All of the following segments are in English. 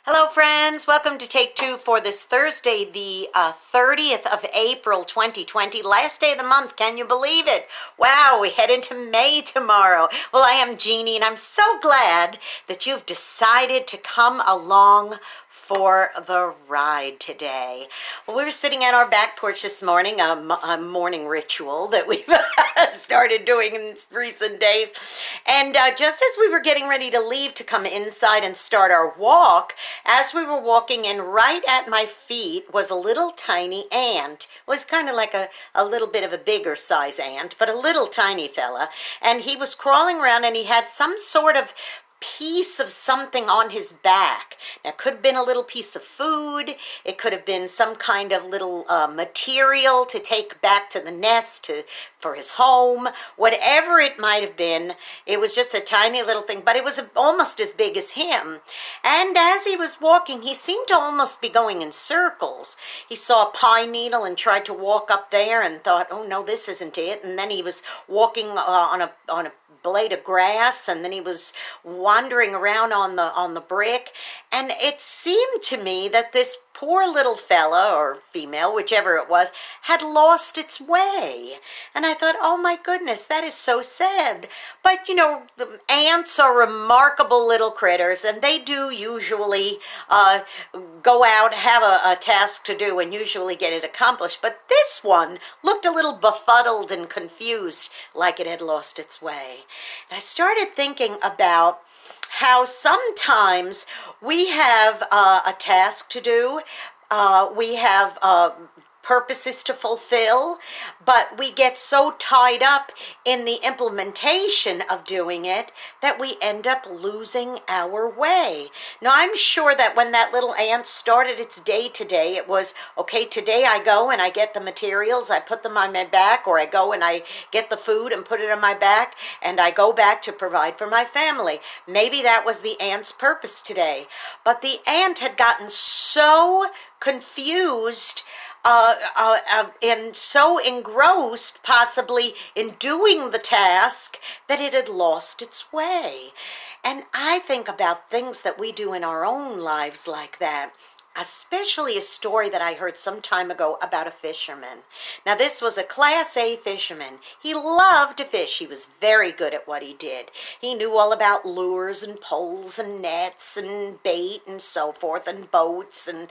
Hello friends, welcome to Take Two for this Thursday, the 30th of April 2020, last day of the month. Can you believe it? Wow, we head into May tomorrow. Well, I am Jeannie and I'm so glad that you've decided to come along for the ride today. Well, we were sitting at our back porch this morning, a morning ritual that we've started doing in recent days. And just as we were getting ready to leave to come inside and start our walk, as we were walking in, right at my feet was a little tiny ant. It was kind of like a little bit of a bigger size ant, but a little tiny fella. And he was crawling around and he had some sort of piece of something on his back. Now, it could have been a little piece of food. It could have been some kind of little material to take back to the nest for his home. Whatever it might have been, it was just a tiny little thing, but it was almost as big as him. And as he was walking, he seemed to almost be going in circles. He saw a pine needle and tried to walk up there and thought, oh no, this isn't it. And then he was walking on a blade of grass, and then he was wandering around on the brick, and it seemed to me that this poor little fella or female, whichever it was, had lost its way. And I thought, oh my goodness, that is so sad. But you know, the ants are remarkable little critters, and they do usually go out, have a task to do, and usually get it accomplished. But this one looked a little befuddled and confused, like it had lost its way. And I started thinking about how sometimes we have a task to do, we have purposes to fulfill, but we get so tied up in the implementation of doing it that we end up losing our way. Now, I'm sure that when that little ant started its day today, it was, okay, today I go and I get the materials, I put them on my back, or I go and I get the food and put it on my back, and I go back to provide for my family. Maybe that was the ant's purpose today. But the ant had gotten so confused and so engrossed possibly in doing the task that it had lost its way. And I think about things that we do in our own lives like that. Especially a story that I heard some time ago about a fisherman. Now, this was a Class A fisherman. He loved to fish. He was very good at what he did. He knew all about lures and poles and nets and bait and so forth and boats and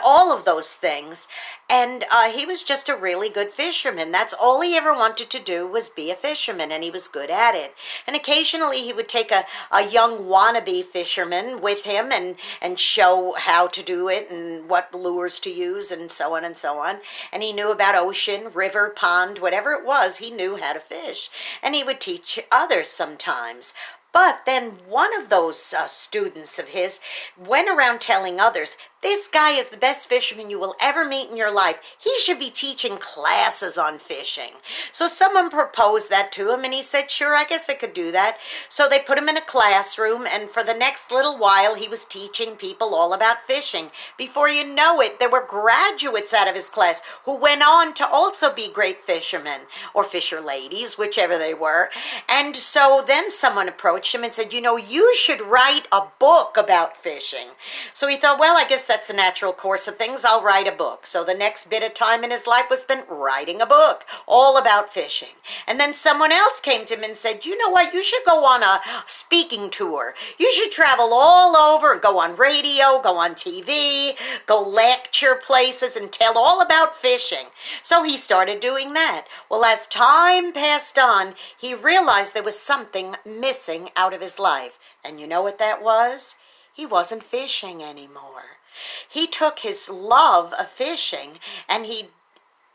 all of those things. And he was just a really good fisherman. That's all he ever wanted to do, was be a fisherman, and he was good at it. And occasionally he would take a young wannabe fisherman with him and show how to do it and what lures to use and so on and so on. And he knew about ocean, river, pond, whatever it was, he knew how to fish. And he would teach others sometimes. But then one of those students of his went around telling others, this guy is the best fisherman you will ever meet in your life. He should be teaching classes on fishing. So someone proposed that to him, and he said, sure, I guess I could do that. So they put him in a classroom, and for the next little while, he was teaching people all about fishing. Before you know it, there were graduates out of his class who went on to also be great fishermen, or fisher ladies, whichever they were. And so then someone approached him and said, you know, you should write a book about fishing. So he thought, well, I guess that's the natural course of things. I'll write a book. So the next bit of time in his life was spent writing a book all about fishing. And then someone else came to him and said, you know what, you should go on a speaking tour. You should travel all over and go on radio, go on TV, go lecture places and tell all about fishing. So he started doing that. Well, as time passed on, he realized there was something missing out of his life. And you know what that was? He wasn't fishing anymore. He took his love of fishing and he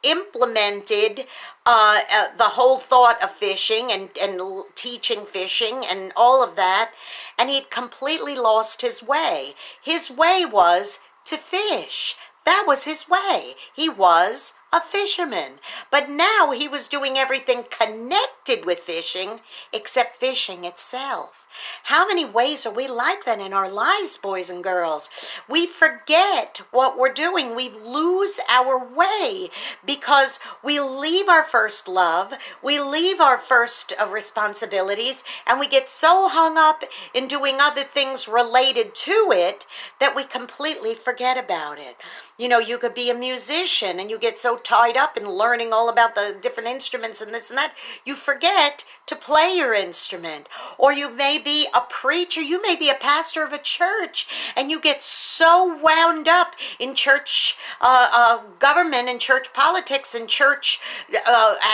implemented the whole thought of fishing and teaching fishing and all of that, and he'd completely lost his way. His way was to fish. That was his way. He was a fisherman. But now he was doing everything connected with fishing except fishing itself. How many ways are we like that in our lives, boys and girls? We forget what we're doing. We lose our way because we leave our first love, we leave our first responsibilities, and we get so hung up in doing other things related to it that we completely forget about it. You know, you could be a musician and you get so tied up in learning all about the different instruments and this and that, you forget to play your instrument. Or you may be a preacher, you may be a pastor of a church, and you get so wound up in church government and church politics and church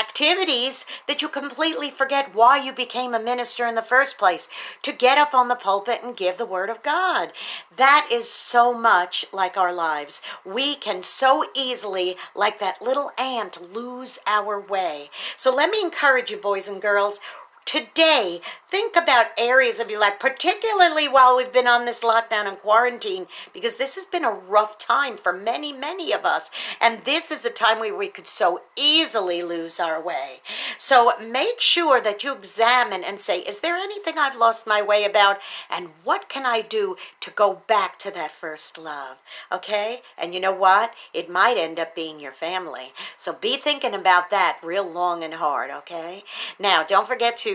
activities that you completely forget why you became a minister in the first place, to get up on the pulpit and give the word of God. That is so much like our lives. We can so easily, like that little ant, lose our way. So let me encourage you, boys and girls, today, think about areas of your life, particularly while we've been on this lockdown and quarantine, because this has been a rough time for many, many of us. And this is a time where we could so easily lose our way. So make sure that you examine and say, is there anything I've lost my way about? And what can I do to go back to that first love? Okay? And you know what? It might end up being your family. So be thinking about that real long and hard, okay? Now, don't forget to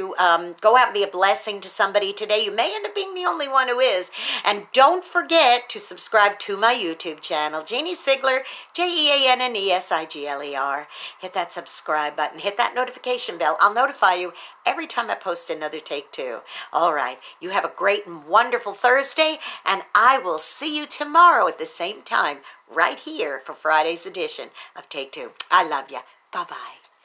go out and be a blessing to somebody today. You may end up being the only one who is. And don't forget to subscribe to my YouTube channel, Jeanne Sigler, JeanneSigler. Hit that subscribe button. Hit that notification bell. I'll notify you every time I post another Take Two. All right. You have a great and wonderful Thursday, and I will see you tomorrow at the same time right here for Friday's edition of Take Two. I love you. Bye-bye.